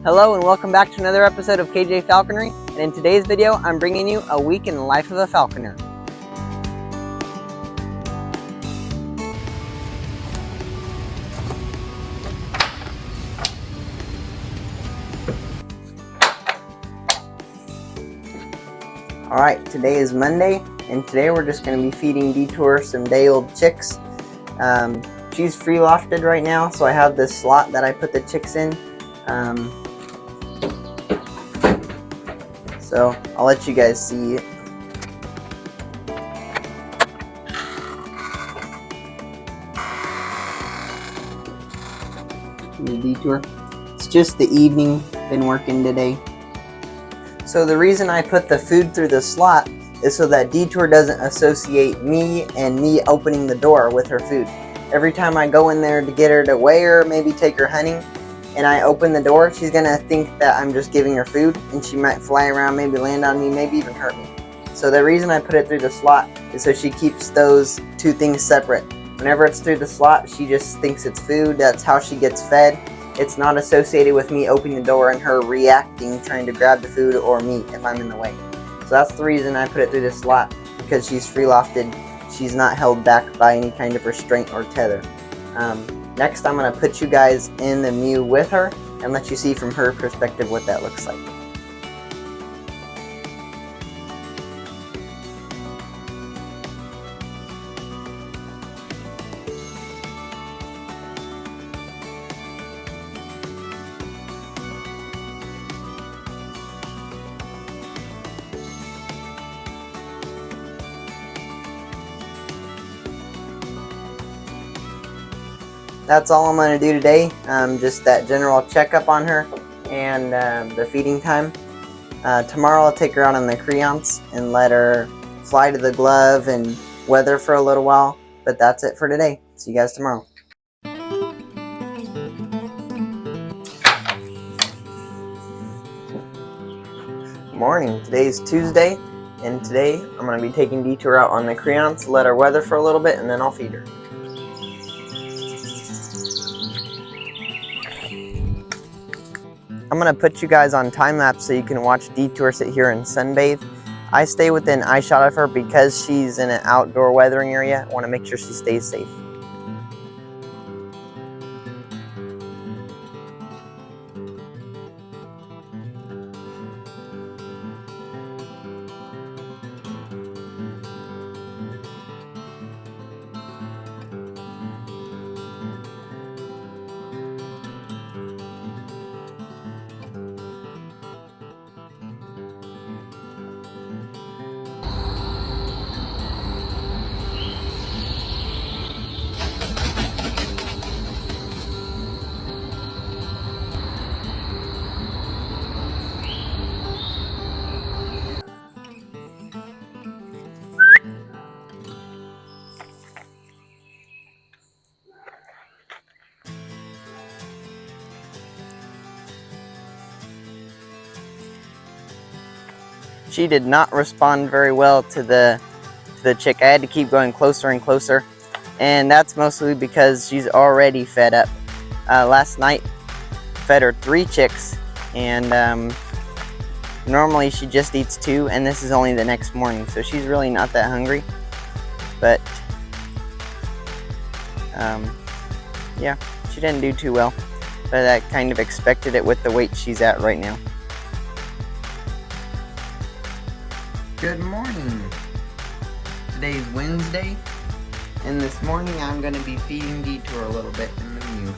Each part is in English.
Hello and welcome back to another episode of KJ Falconry, and in today's video I'm bringing you a week in the life of a falconer. Alright, today is Monday, and today we're just going to be feeding Detour some day-old chicks. She's free lofted right now, so I have this slot that I put the chicks in. So I'll let you guys see it. The Detour. It's just the evening, been working today. So the reason I put the food through the slot is so that Detour doesn't associate me and me opening the door with her food. Every time I go in there to get her to weigh her, maybe take her hunting, and I open the door, she's gonna think that I'm just giving her food, and she might fly around, maybe land on me, maybe even hurt me. So the reason I put it through the slot is so she keeps those two things separate. Whenever it's through the slot, she just thinks it's food. That's how she gets fed. It's not associated with me opening the door and her reacting, trying to grab the food or me if I'm in the way. So that's the reason I put it through the slot, because she's free lofted. She's not held back by any kind of restraint or tether. Next, I'm going to put you guys in the mew with her and let you see from her perspective what that looks like. That's all I'm going to do today, just that general checkup on her and the feeding time. Tomorrow I'll take her out on the creance and let her fly to the glove and weather for a little while, but that's it for today. See you guys tomorrow. Morning, today's Tuesday, and today I'm going to be taking Detour out on the creance, let her weather for a little bit, and then I'll feed her. I'm going to put you guys on time lapse so you can watch Detour sit here and sunbathe. I stay within eye shot of her because she's in an outdoor weathering area. I want to make sure she stays safe. She did not respond very well to the chick. I had to keep going closer and closer, and that's mostly because she's already fed up. Last night, fed her 3 chicks, and normally she just eats 2, and this is only the next morning, so she's really not that hungry. But yeah, she didn't do too well, but I kind of expected it with the weight she's at right now. Good morning. Today's Wednesday, and this morning I'm going to be feeding Detour a little bit in the mew.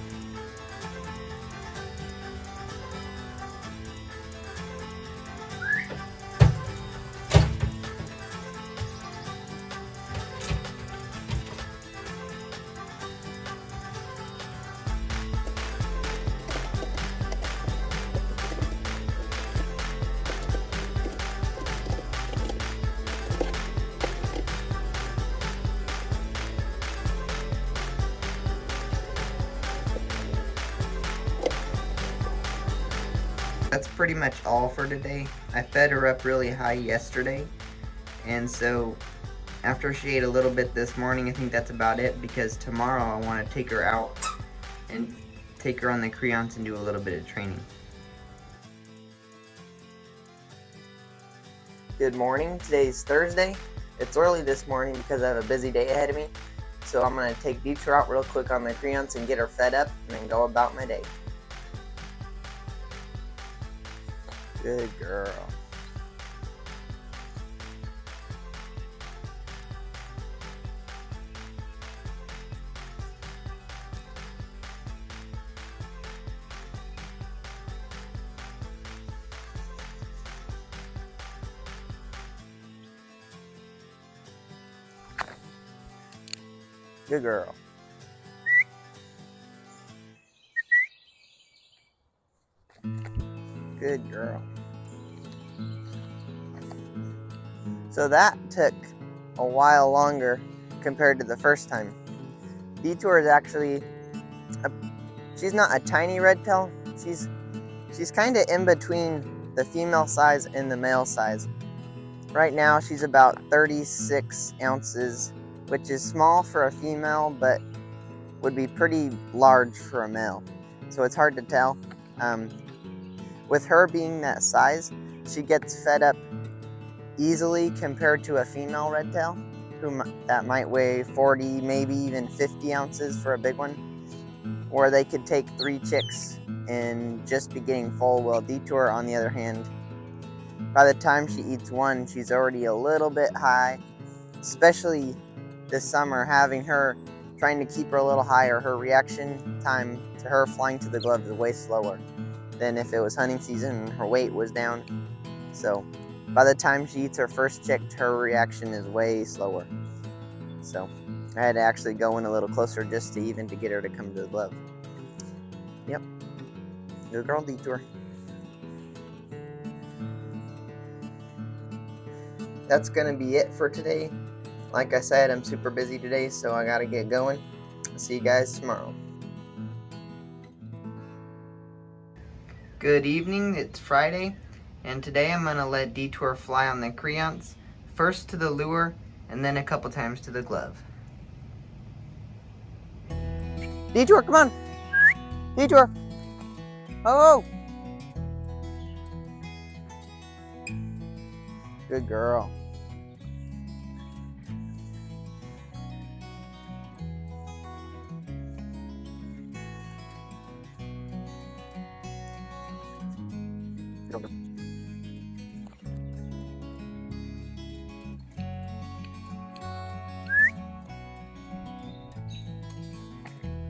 That's pretty much all for today. I fed her up really high yesterday, and so after she ate a little bit this morning, I think that's about it, because tomorrow I want to take her out and take her on the creance and do a little bit of training. Good morning. Today's Thursday. It's early this morning because I have a busy day ahead of me. So I'm going to take Detour out real quick on the creants and get her fed up and then go about my day. Good girl. Good girl. Good girl. So that took a while longer compared to the first time. Detour is actually, she's not a tiny red tail. She's kind of in between the female size and the male size. Right now she's about 36 ounces, which is small for a female, but would be pretty large for a male. So it's hard to tell. With her being that size, she gets fed up easily compared to a female red tail, that might weigh 40, maybe even 50 ounces for a big one, where they could take 3 chicks and just be getting full. Well, Detour, on the other hand, by the time she eats one, she's already a little bit high, especially this summer, having her, trying to keep her a little higher. Her reaction time to her flying to the glove is way slower than if it was hunting season and her weight was down. So by the time she eats her first chick, her reaction is way slower. So I had to actually go in a little closer just to get her to come to the glove. Yep. Good girl, Detour. That's going to be it for today. Like I said, I'm super busy today, so I got to get going. I'll see you guys tomorrow. Good evening, it's Friday, and today I'm going to let Detour fly on the creants, first to the lure, and then a couple times to the glove. Detour, come on! Detour! Oh! Good girl.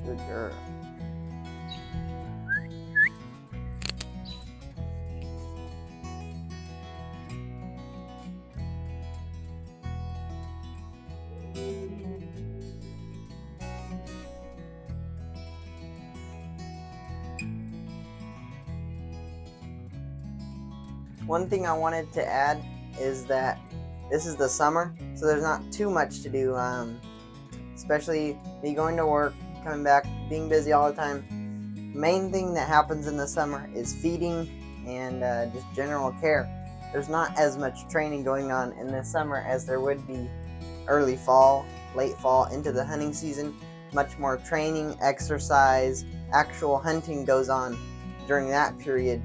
Good girl. One thing I wanted to add is that this is the summer, so there's not too much to do, especially me going to work, coming back, being busy all the time. Main thing that happens in the summer is feeding and just general care. There's not as much training going on in the summer as there would be early fall, late fall, into the hunting season. Much more training, exercise, actual hunting goes on during that period.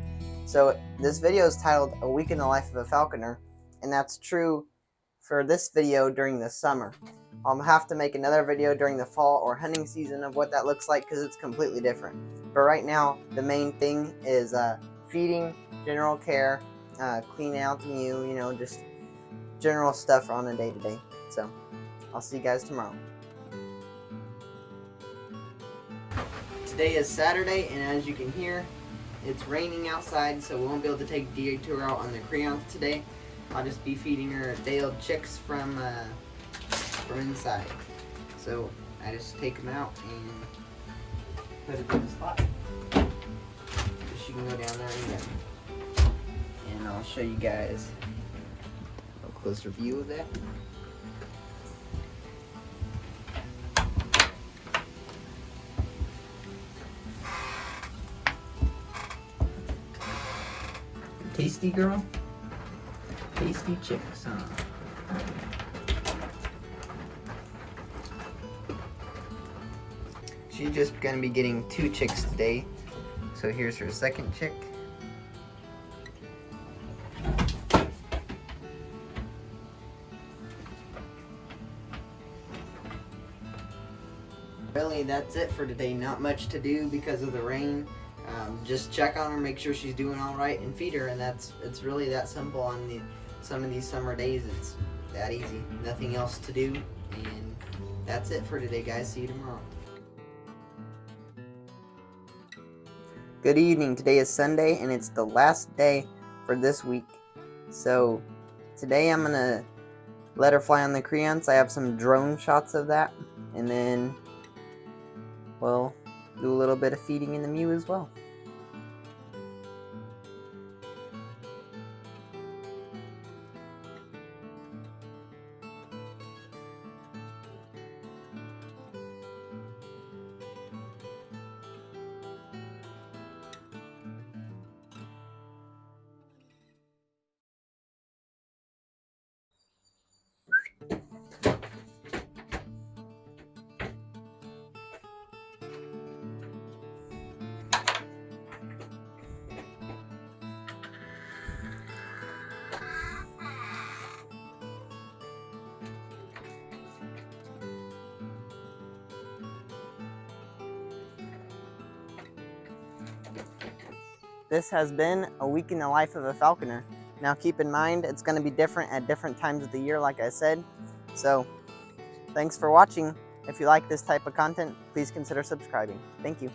So this video is titled A Week in the Life of a Falconer, and that's true for this video during the summer. I'll have to make another video during the fall or hunting season of what that looks like because it's completely different. But right now, the main thing is feeding, general care, cleaning out the mew, just general stuff on a day-to-day. So I'll see you guys tomorrow. Today is Saturday, and as you can hear, it's raining outside, so we won't be able to take Detour out on the creants today. I'll just be feeding her day-old chicks from inside. So I just take them out and put it in the spot. So she can go down there and get them. And I'll show you guys a closer view of that. Tasty girl? Tasty chicks, huh? She's just gonna be getting 2 chicks today. So here's her second chick. Really, that's it for today. Not much to do because of the rain. Just check on her, make sure she's doing all right, and feed her. And it's really that simple on some of these summer days. It's that easy. Nothing else to do. And that's it for today, guys. See you tomorrow. Good evening. Today is Sunday, and it's the last day for this week. So today I'm going to let her fly on the creance. I have some drone shots of that. And then we'll do a little bit of feeding in the mew as well. This has been a week in the life of a falconer. Now keep in mind, it's going to be different at different times of the year, like I said. So thanks for watching. If you like this type of content, please consider subscribing. Thank you.